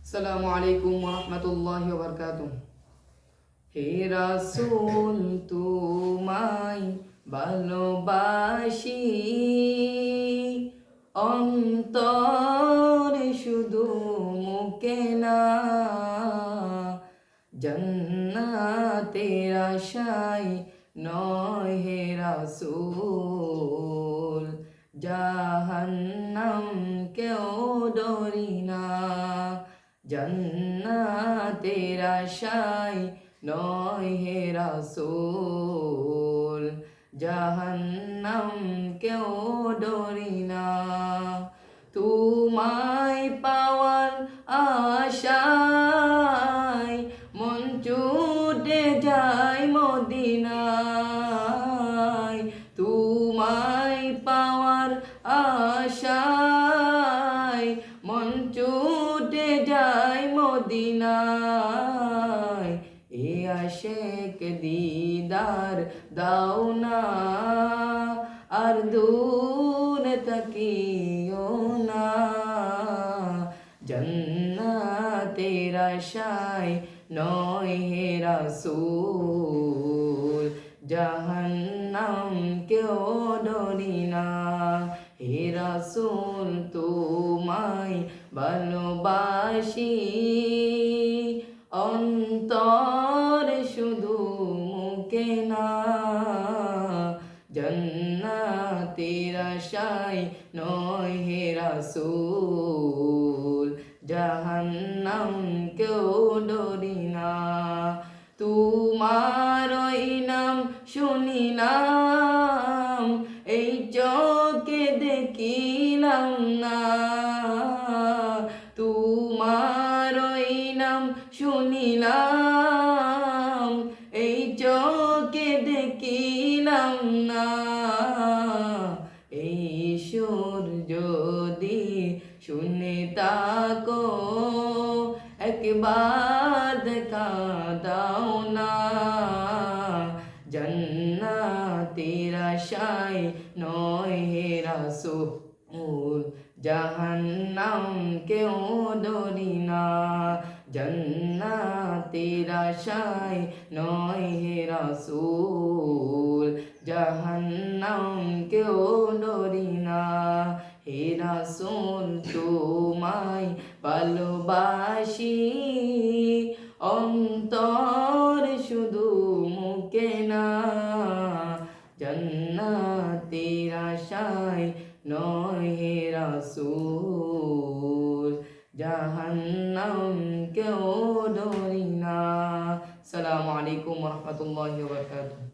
আসসালামু আলাইকুম ওয়া রাহমাতুল্লাহি ওয়া বারাকাতুহু। হে রাসূল তোমায় ভালোবাসি, অন্তরে শুধু মুখে না। জান্নাতের আশায় নয় হে রাসূল, জাহান্নাম কেউ ডরি না। জান্নাতের আশায় নয় হে রাসূল, জাহান্নাম কেউ ডরি না। তোমায় পাওয়ার আশায় মন ছুটে যায় মদিনায়। তোমায় পাওয়ার আশায় মন ছুটে যায় মদিনায়। এ আশেক দিদার দাও না, আর দূর তাকিও না। জান্নাতের আশায় নয় হে রাসূল, জাহান্নাম কেউ ডরি না। হে রাসূল তোমায় ভালোবাসি, অন্তরে শুধু মুখে না। জান্নাতের আশায় নয় হে রাসূল, জাহান্নাম কেউ ডরি না। তোমার ওই নাম শুনিলাম, এই চোখে দেখিলাম না। তোমার ওই নাম শুনিলাম, এই চোখে দেখিলাম না। এই সুর যদি শুনে তাকো, একবার দেখা দাও না। জান্নাতের আশায় নয় হে রাসূল, জাহান্নাম কেউ ডরি না। জান্নাতের আশায় নয় হে রাসূল, জাহান্নাম কেউ ডরি না। হে রাসূল তোমায় ভালোবাসি, অন্তরে শুধু মুখে না। জান্নাতের আশায় নয় হে রাসূল, জাহান্নাম কেউ ডরি না। আসসালামু আলাইকুম ওয়া রাহমাতুল্লাহি ওয়া বারাকাতুহু।